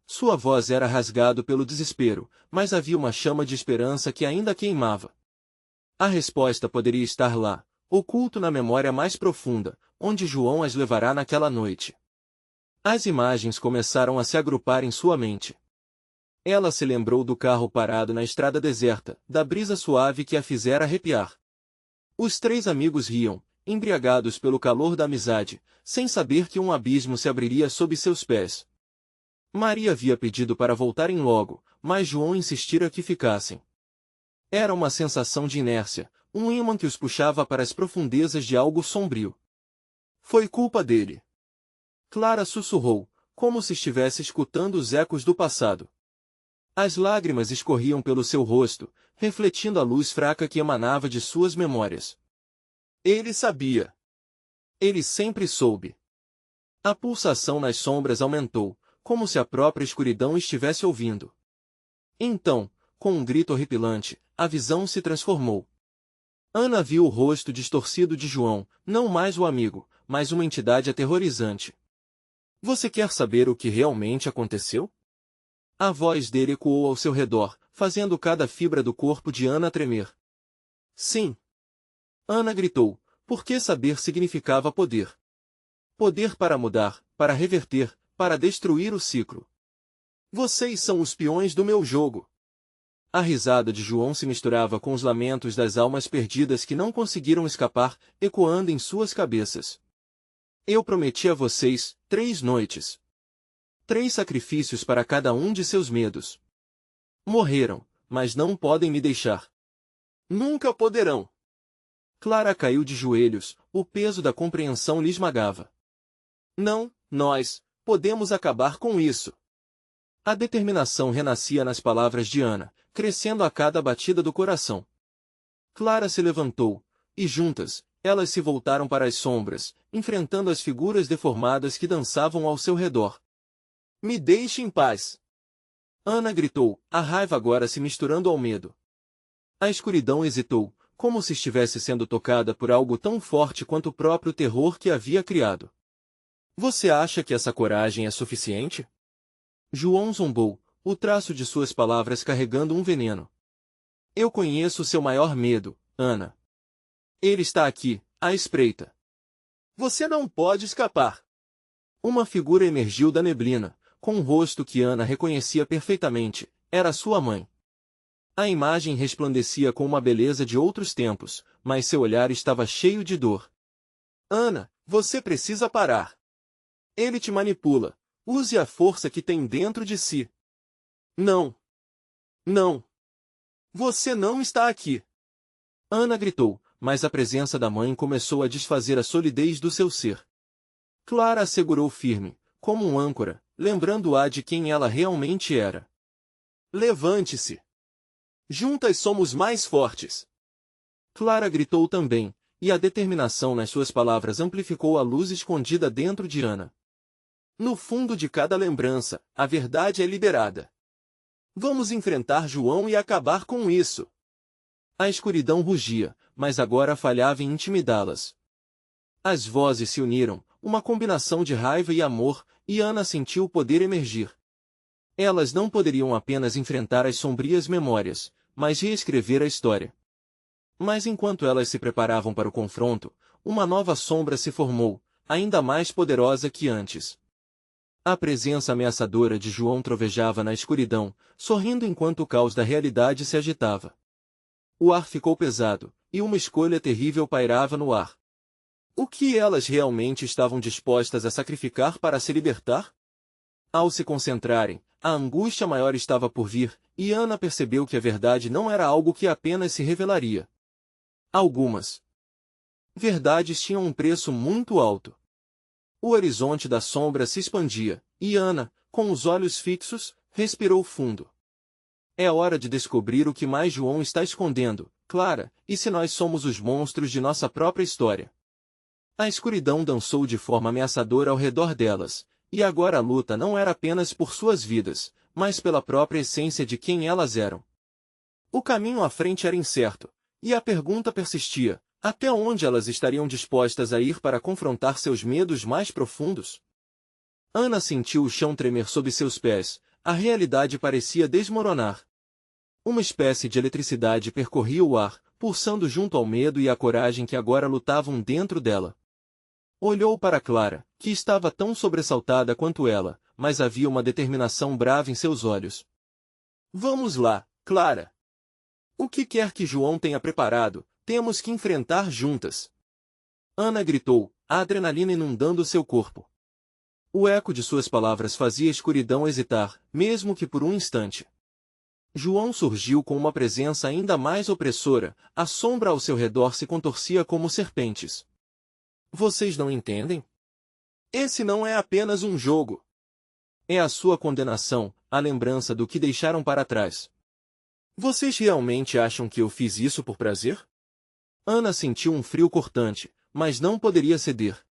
Sua voz era rasgada pelo desespero, mas havia uma chama de esperança que ainda queimava. A resposta poderia estar lá, oculto na memória mais profunda, onde João as levará naquela noite. As imagens começaram a se agrupar em sua mente. Ela se lembrou do carro parado na estrada deserta, da brisa suave que a fizera arrepiar. Os três amigos riam, embriagados pelo calor da amizade, sem saber que um abismo se abriria sob seus pés. Maria havia pedido para voltarem logo, mas João insistira que ficassem. Era uma sensação de inércia, um ímã que os puxava para as profundezas de algo sombrio. Foi culpa dele. Clara sussurrou, como se estivesse escutando os ecos do passado. As lágrimas escorriam pelo seu rosto, refletindo a luz fraca que emanava de suas memórias. Ele sabia. Ele sempre soube. A pulsação nas sombras aumentou, como se a própria escuridão estivesse ouvindo. Então, com um grito horripilante, a visão se transformou. Ana viu o rosto distorcido de João, não mais o amigo, mas uma entidade aterrorizante. Você quer saber o que realmente aconteceu? A voz dele ecoou ao seu redor, fazendo cada fibra do corpo de Ana tremer. Sim. Ana gritou, porque saber significava poder. Poder para mudar, para reverter, para destruir o ciclo. Vocês são os peões do meu jogo. A risada de João se misturava com os lamentos das almas perdidas que não conseguiram escapar, ecoando em suas cabeças. Eu prometi a vocês 3 noites. 3 sacrifícios para cada um de seus medos. Morreram, mas não podem me deixar. Nunca poderão. Clara caiu de joelhos, o peso da compreensão lhe esmagava. Não, nós podemos acabar com isso. A determinação renascia nas palavras de Ana, crescendo a cada batida do coração. Clara se levantou, e juntas, elas se voltaram para as sombras, enfrentando as figuras deformadas que dançavam ao seu redor. Me deixe em paz! Ana gritou, a raiva agora se misturando ao medo. A escuridão hesitou, como se estivesse sendo tocada por algo tão forte quanto o próprio terror que havia criado. Você acha que essa coragem é suficiente? João zombou, o traço de suas palavras carregando um veneno. Eu conheço seu maior medo, Ana. Ele está aqui, à espreita. Você não pode escapar. Uma figura emergiu da neblina, com um rosto que Ana reconhecia perfeitamente. Era sua mãe. A imagem resplandecia com uma beleza de outros tempos, mas seu olhar estava cheio de dor. Ana, você precisa parar. Ele te manipula. Use a força que tem dentro de si. Não. Não. Você não está aqui. Ana gritou, mas a presença da mãe começou a desfazer a solidez do seu ser. Clara a segurou firme, como um âncora, lembrando-a de quem ela realmente era. Levante-se. Juntas somos mais fortes. Clara gritou também, e a determinação nas suas palavras amplificou a luz escondida dentro de Ana. No fundo de cada lembrança, a verdade é liberada. Vamos enfrentar João e acabar com isso. A escuridão rugia, mas agora falhava em intimidá-las. As vozes se uniram, uma combinação de raiva e amor, e Ana sentiu o poder emergir. Elas não poderiam apenas enfrentar as sombrias memórias, mas reescrever a história. Mas enquanto elas se preparavam para o confronto, uma nova sombra se formou, ainda mais poderosa que antes. A presença ameaçadora de João trovejava na escuridão, sorrindo enquanto o caos da realidade se agitava. O ar ficou pesado, e uma escolha terrível pairava no ar. O que elas realmente estavam dispostas a sacrificar para se libertar? Ao se concentrarem, a angústia maior estava por vir, e Ana percebeu que a verdade não era algo que apenas se revelaria. Algumas verdades tinham um preço muito alto. O horizonte da sombra se expandia, e Ana, com os olhos fixos, respirou fundo. É hora de descobrir o que mais João está escondendo, Clara, e se nós somos os monstros de nossa própria história. A escuridão dançou de forma ameaçadora ao redor delas, e agora a luta não era apenas por suas vidas, mas pela própria essência de quem elas eram. O caminho à frente era incerto, e a pergunta persistia: até onde elas estariam dispostas a ir para confrontar seus medos mais profundos? Ana sentiu o chão tremer sob seus pés, a realidade parecia desmoronar. Uma espécie de eletricidade percorria o ar, pulsando junto ao medo e à coragem que agora lutavam dentro dela. Olhou para Clara, que estava tão sobressaltada quanto ela, mas havia uma determinação brava em seus olhos. Vamos lá, Clara. O que quer que João tenha preparado, temos que enfrentar juntas. Ana gritou, a adrenalina inundando seu corpo. O eco de suas palavras fazia a escuridão hesitar, mesmo que por um instante. João surgiu com uma presença ainda mais opressora, a sombra ao seu redor se contorcia como serpentes. Vocês não entendem? Esse não é apenas um jogo. É a sua condenação, a lembrança do que deixaram para trás. Vocês realmente acham que eu fiz isso por prazer? Ana sentiu um frio cortante, mas não poderia ceder.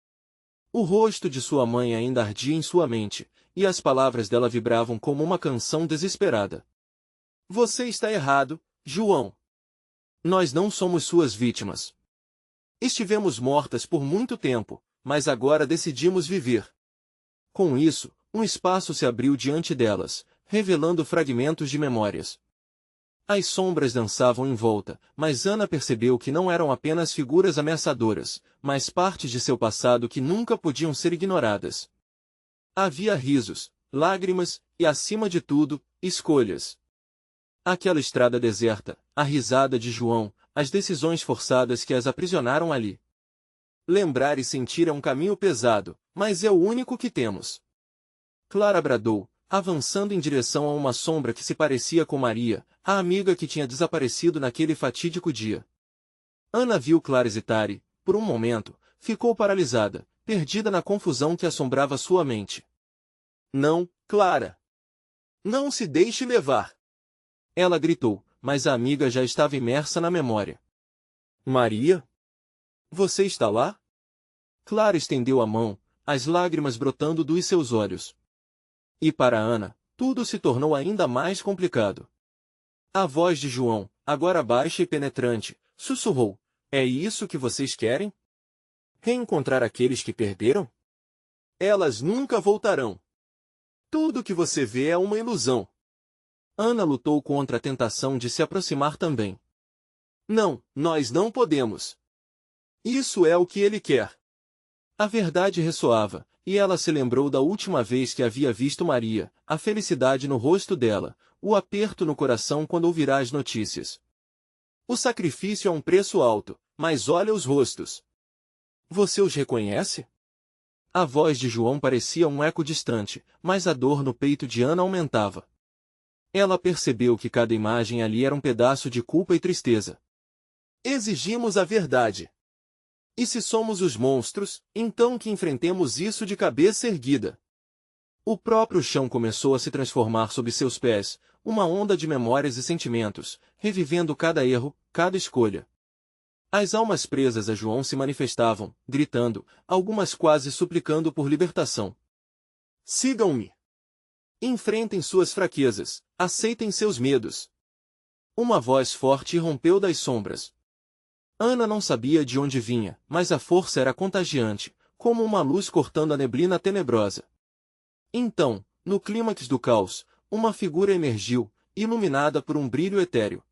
O rosto de sua mãe ainda ardia em sua mente, e as palavras dela vibravam como uma canção desesperada. Você está errado, João. Nós não somos suas vítimas. Estivemos mortas por muito tempo, mas agora decidimos viver. Com isso, um espaço se abriu diante delas, revelando fragmentos de memórias. As sombras dançavam em volta, mas Ana percebeu que não eram apenas figuras ameaçadoras, mas partes de seu passado que nunca podiam ser ignoradas. Havia risos, lágrimas e, acima de tudo, escolhas. Aquela estrada deserta, a risada de João, as decisões forçadas que as aprisionaram ali. Lembrar e sentir é um caminho pesado, mas é o único que temos. Clara bradou, avançando em direção a uma sombra que se parecia com Maria, a amiga que tinha desaparecido naquele fatídico dia. Ana viu Clara hesitar e, por um momento, ficou paralisada, perdida na confusão que assombrava sua mente. Não, Clara! Não se deixe levar! Ela gritou, mas a amiga já estava imersa na memória. Maria? Você está lá? Clara estendeu a mão, as lágrimas brotando dos seus olhos. E para Ana, tudo se tornou ainda mais complicado. A voz de João, agora baixa e penetrante, sussurrou: é isso que vocês querem? Reencontrar aqueles que perderam? Elas nunca voltarão. Tudo que você vê é uma ilusão. Ana lutou contra a tentação de se aproximar também. Não, nós não podemos. Isso é o que ele quer. A verdade ressoava, e ela se lembrou da última vez que havia visto Maria, a felicidade no rosto dela, o aperto no coração quando ouvirá as notícias. O sacrifício é um preço alto, mas olha os rostos. Você os reconhece? A voz de João parecia um eco distante, mas a dor no peito de Ana aumentava. Ela percebeu que cada imagem ali era um pedaço de culpa e tristeza. Exigimos a verdade. E se somos os monstros, então que enfrentemos isso de cabeça erguida. O próprio chão começou a se transformar sob seus pés, uma onda de memórias e sentimentos, revivendo cada erro, cada escolha. As almas presas a João se manifestavam, gritando, algumas quase suplicando por libertação. Sigam-me. Enfrentem suas fraquezas, aceitem seus medos. Uma voz forte irrompeu das sombras. Ana não sabia de onde vinha, mas a força era contagiante, como uma luz cortando a neblina tenebrosa. Então, no clímax do caos, uma figura emergiu, iluminada por um brilho etéreo.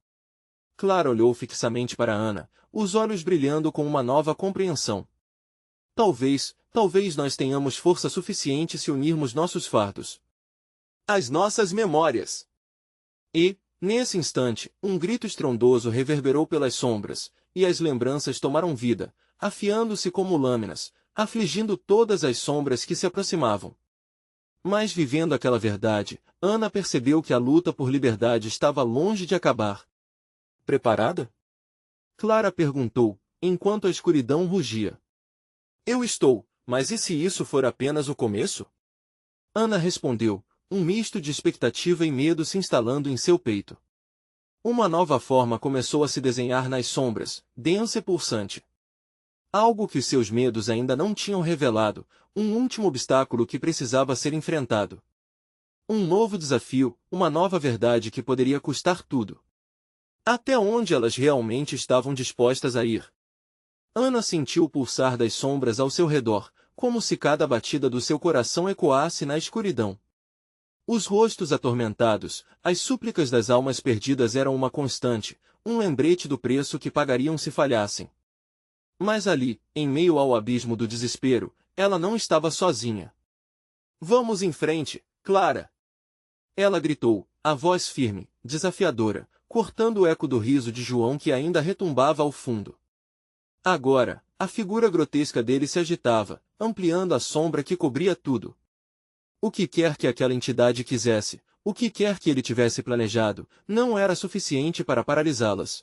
Clara olhou fixamente para Ana, os olhos brilhando com uma nova compreensão. Talvez nós tenhamos força suficiente se unirmos nossos fardos. As nossas memórias. E, nesse instante, um grito estrondoso reverberou pelas sombras, e as lembranças tomaram vida, afiando-se como lâminas, afligindo todas as sombras que se aproximavam. Mas vivendo aquela verdade, Ana percebeu que a luta por liberdade estava longe de acabar. Preparada? Clara perguntou, enquanto a escuridão rugia. Eu estou, mas e se isso for apenas o começo? Ana respondeu, um misto de expectativa e medo se instalando em seu peito. Uma nova forma começou a se desenhar nas sombras, densa e pulsante. Algo que seus medos ainda não tinham revelado, um último obstáculo que precisava ser enfrentado. Um novo desafio, uma nova verdade que poderia custar tudo. Até onde elas realmente estavam dispostas a ir? Ana sentiu o pulsar das sombras ao seu redor, como se cada batida do seu coração ecoasse na escuridão. Os rostos atormentados, as súplicas das almas perdidas eram uma constante, um lembrete do preço que pagariam se falhassem. Mas ali, em meio ao abismo do desespero, ela não estava sozinha. Vamos em frente, Clara! Ela gritou, a voz firme, desafiadora, cortando o eco do riso de João que ainda retumbava ao fundo. Agora, a figura grotesca dele se agitava, ampliando a sombra que cobria tudo. O que quer que aquela entidade quisesse, O que quer que ele tivesse planejado, não era suficiente para paralisá-las.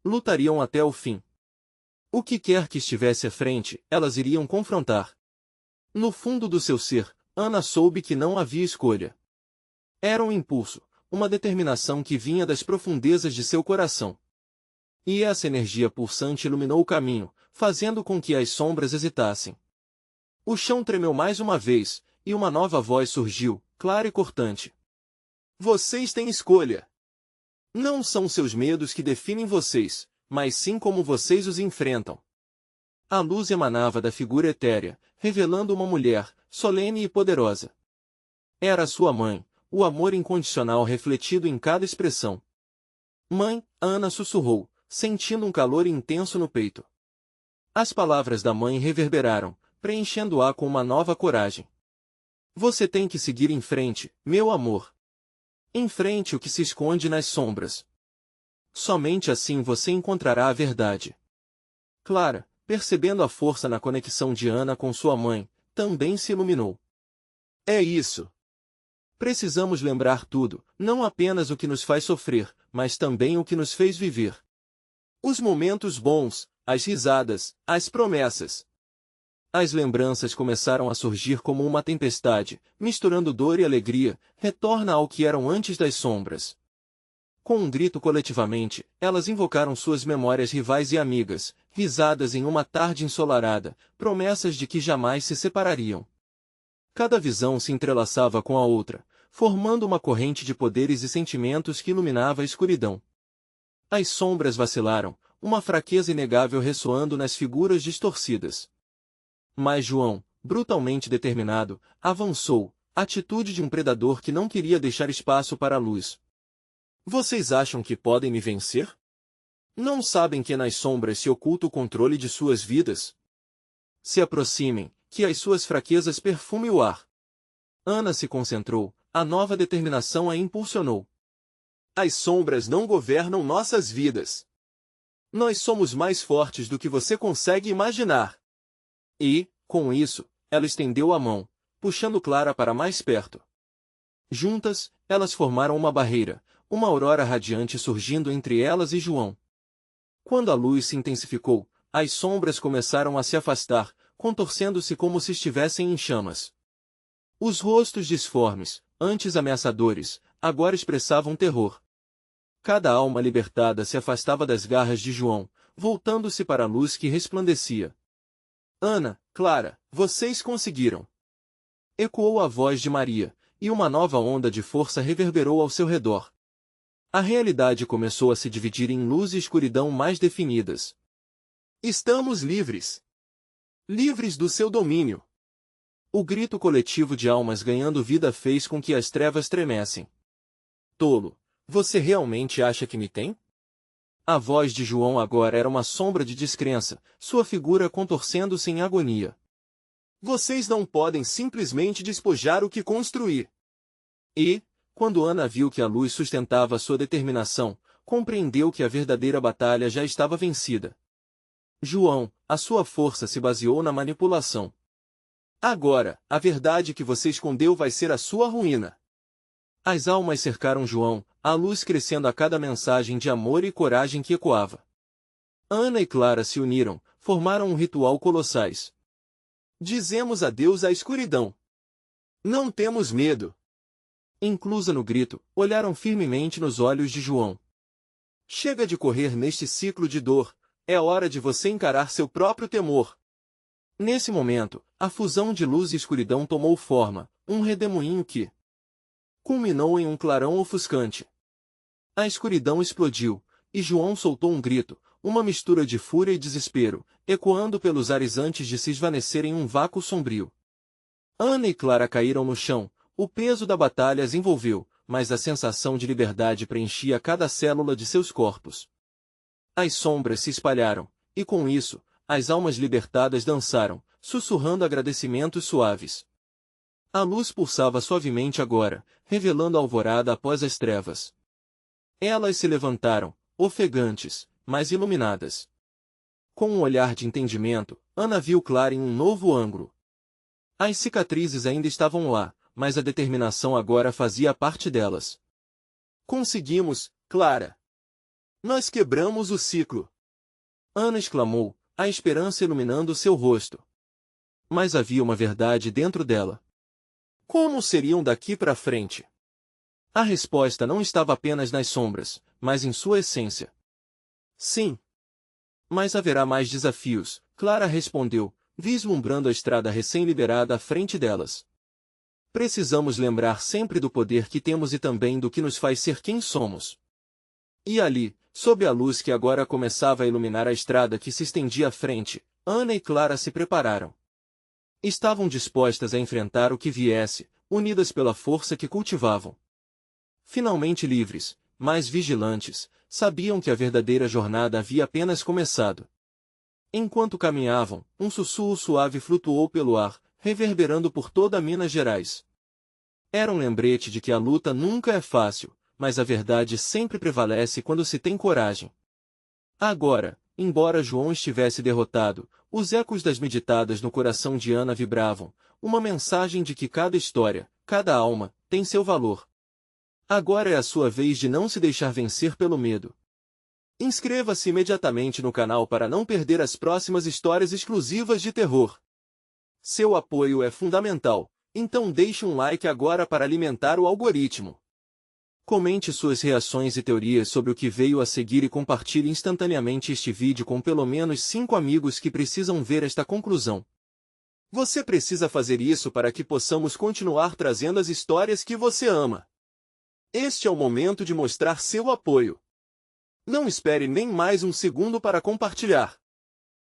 Lutariam até o fim. O que quer que estivesse à frente, elas iriam confrontar. No fundo do seu ser, Ana soube que não havia escolha. Era um impulso, uma determinação que vinha das profundezas de seu coração. E essa energia pulsante iluminou o caminho, fazendo com que as sombras hesitassem. O chão tremeu mais uma vez, e uma nova voz surgiu, clara e cortante. Vocês têm escolha. Não são seus medos que definem vocês, mas sim como vocês os enfrentam. A luz emanava da figura etérea, revelando uma mulher, solene e poderosa. Era sua mãe, o amor incondicional refletido em cada expressão. Mãe, Ana sussurrou, sentindo um calor intenso no peito. As palavras da mãe reverberaram, preenchendo-a com uma nova coragem. Você tem que seguir em frente, meu amor. Enfrente o que se esconde nas sombras. Somente assim você encontrará a verdade. Clara, percebendo a força na conexão de Ana com sua mãe, também se iluminou. É isso. Precisamos lembrar tudo, não apenas o que nos faz sofrer, mas também o que nos fez viver. Os momentos bons, as risadas, as promessas. As lembranças começaram a surgir como uma tempestade, misturando dor e alegria, retorna ao que eram antes das sombras. Com um grito coletivamente, elas invocaram suas memórias rivais e amigas, risadas em uma tarde ensolarada, promessas de que jamais se separariam. Cada visão se entrelaçava com a outra, formando uma corrente de poderes e sentimentos que iluminava a escuridão. As sombras vacilaram, uma fraqueza inegável ressoando nas figuras distorcidas. Mas João, brutalmente determinado, avançou, atitude de um predador que não queria deixar espaço para a luz. Vocês acham que podem me vencer? Não sabem que nas sombras se oculta o controle de suas vidas? Se aproximem, que as suas fraquezas perfumem o ar. Ana se concentrou, a nova determinação a impulsionou. As sombras não governam nossas vidas. Nós somos mais fortes do que você consegue imaginar. E, com isso, ela estendeu a mão, puxando Clara para mais perto. Juntas, elas formaram uma barreira, uma aurora radiante surgindo entre elas e João. Quando a luz se intensificou, as sombras começaram a se afastar, contorcendo-se como se estivessem em chamas. Os rostos disformes, antes ameaçadores, agora expressavam terror. Cada alma libertada se afastava das garras de João, voltando-se para a luz que resplandecia. Ana, Clara, vocês conseguiram! Ecoou a voz de Maria, e uma nova onda de força reverberou ao seu redor. A realidade começou a se dividir em luz e escuridão mais definidas. Estamos livres! Livres do seu domínio! O grito coletivo de almas ganhando vida fez com que as trevas tremessem. Tolo, você realmente acha que me tem? A voz de João agora era uma sombra de descrença, sua figura contorcendo-se em agonia. Vocês não podem simplesmente despojar o que construí. E, quando Ana viu que a luz sustentava sua determinação, compreendeu que a verdadeira batalha já estava vencida. João, a sua força se baseou na manipulação. Agora, a verdade que você escondeu vai ser a sua ruína. As almas cercaram João, a luz crescendo a cada mensagem de amor e coragem que ecoava. Ana e Clara se uniram, formaram um ritual colossais. Dizemos adeus à escuridão. Não temos medo. Inclusa no grito, olharam firmemente nos olhos de João. Chega de correr neste ciclo de dor, é hora de você encarar seu próprio temor. Nesse momento, a fusão de luz e escuridão tomou forma, um redemoinho que culminou em um clarão ofuscante. A escuridão explodiu, e João soltou um grito, uma mistura de fúria e desespero, ecoando pelos ares antes de se esvanecer em um vácuo sombrio. Ana e Clara caíram no chão, o peso da batalha as envolveu, mas a sensação de liberdade preenchia cada célula de seus corpos. As sombras se espalharam, e com isso, as almas libertadas dançaram, sussurrando agradecimentos suaves. A luz pulsava suavemente agora, revelando a alvorada após as trevas. Elas se levantaram, ofegantes, mas iluminadas. Com um olhar de entendimento, Ana viu Clara em um novo ângulo. As cicatrizes ainda estavam lá, mas a determinação agora fazia parte delas. Conseguimos, Clara! Nós quebramos o ciclo! Ana exclamou, a esperança iluminando seu rosto. Mas havia uma verdade dentro dela. Como seriam daqui para frente? A resposta não estava apenas nas sombras, mas em sua essência. Sim. Mas haverá mais desafios, Clara respondeu, vislumbrando a estrada recém-liberada à frente delas. Precisamos lembrar sempre do poder que temos e também do que nos faz ser quem somos. E ali, sob a luz que agora começava a iluminar a estrada que se estendia à frente, Ana e Clara se prepararam. Estavam dispostas a enfrentar o que viesse, unidas pela força que cultivavam. Finalmente livres, mas vigilantes, sabiam que a verdadeira jornada havia apenas começado. Enquanto caminhavam, um sussurro suave flutuou pelo ar, reverberando por toda Minas Gerais. Era um lembrete de que a luta nunca é fácil, mas a verdade sempre prevalece quando se tem coragem. Agora, embora João estivesse derrotado, os ecos das meditadas no coração de Ana vibravam, uma mensagem de que cada história, cada alma, tem seu valor. Agora é a sua vez de não se deixar vencer pelo medo. Inscreva-se imediatamente no canal para não perder as próximas histórias exclusivas de terror. Seu apoio é fundamental, então deixe um like agora para alimentar o algoritmo. Comente suas reações e teorias sobre o que veio a seguir e compartilhe instantaneamente este vídeo com pelo menos 5 amigos que precisam ver esta conclusão. Você precisa fazer isso para que possamos continuar trazendo as histórias que você ama. Este é o momento de mostrar seu apoio. Não espere nem mais um segundo para compartilhar.